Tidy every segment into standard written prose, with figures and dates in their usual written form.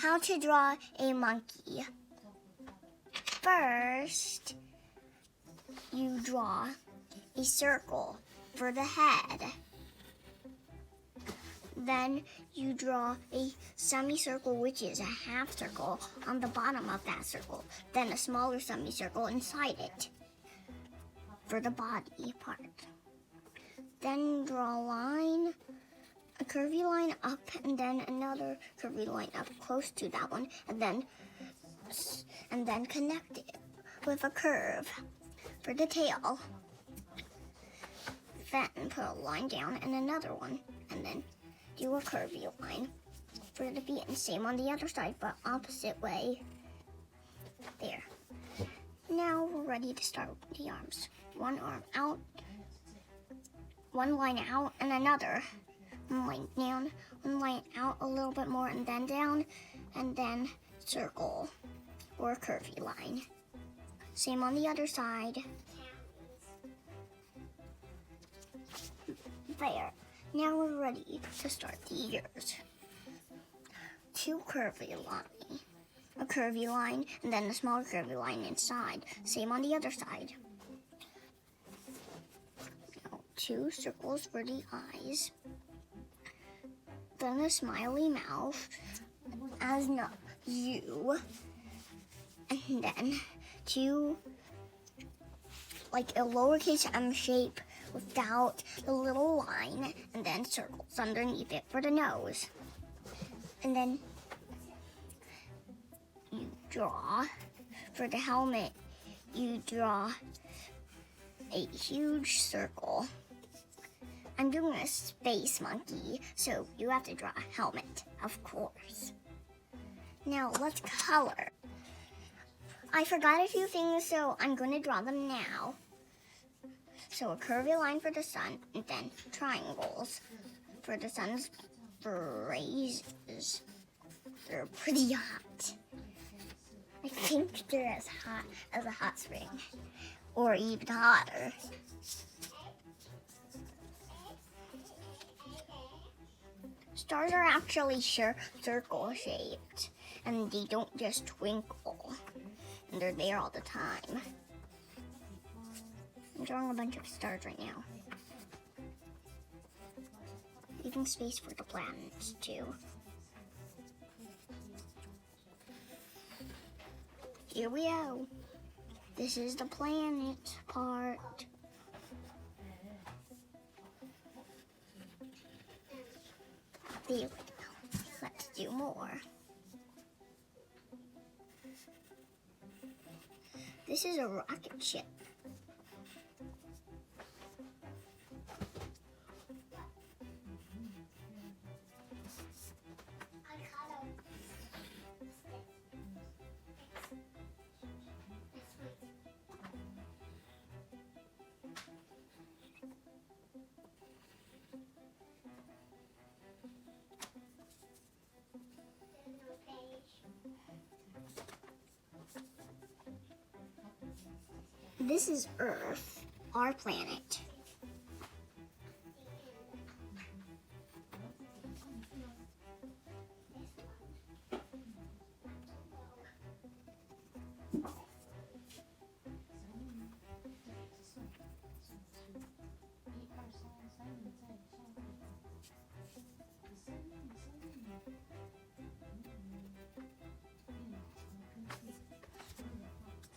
How to draw a monkey. First, you draw a circle for the head. Then you draw a semicircle, which is a half circle, on the bottom of that circle. Then a smaller semicircle inside it for the body part. Then draw a line, a curvy line up, and then another curvy line up close to that one, and then connect it with a curve for the tail. Then put a line down and another one, and then do a curvy line for the feet, and same on the other side, but opposite way. There. Now we're ready to start with the arms. One arm out, one line out, and another. One line down, one line out a little bit more, and then down, and then circle or curvy line. Same on the other side. There. Now we're ready to start the ears. Two curvy line, a curvy line, and then a smaller curvy line inside. Same on the other side. Now, two circles for the eyes. Then a smiley mouth as not you. And then two, like a lowercase m shape without the little line, and then circles underneath it for the nose. And then you draw, for the helmet, you draw a huge circle. I'm doing a space monkey, so you have to draw a helmet, of course. Now let's color. I forgot a few things, so I'm going to draw them now. So a curvy line for the sun, and then triangles for the sun's rays. They're pretty hot. I think they're as hot as a hot spring, or even hotter. Stars are actually circle shaped, and they don't just twinkle, and they're there all the time. I'm drawing a bunch of stars right now. Leaving space for the planets too. Here we go. This is the planet part. There we go. Let's do more. This is a rocket ship. This is Earth, our planet.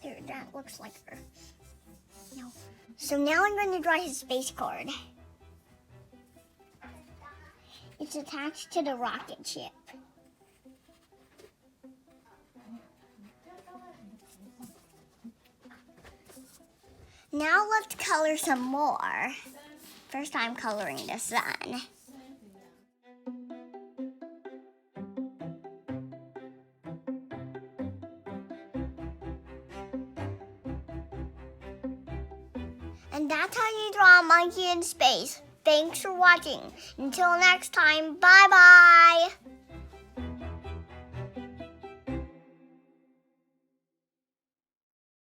There, that looks like Earth. No. So now I'm going to draw his space card. It's attached to the rocket ship. Now let's color some more. First I'm coloring the sun. And that's how you draw a monkey in space. Thanks for watching. Until next time, bye-bye.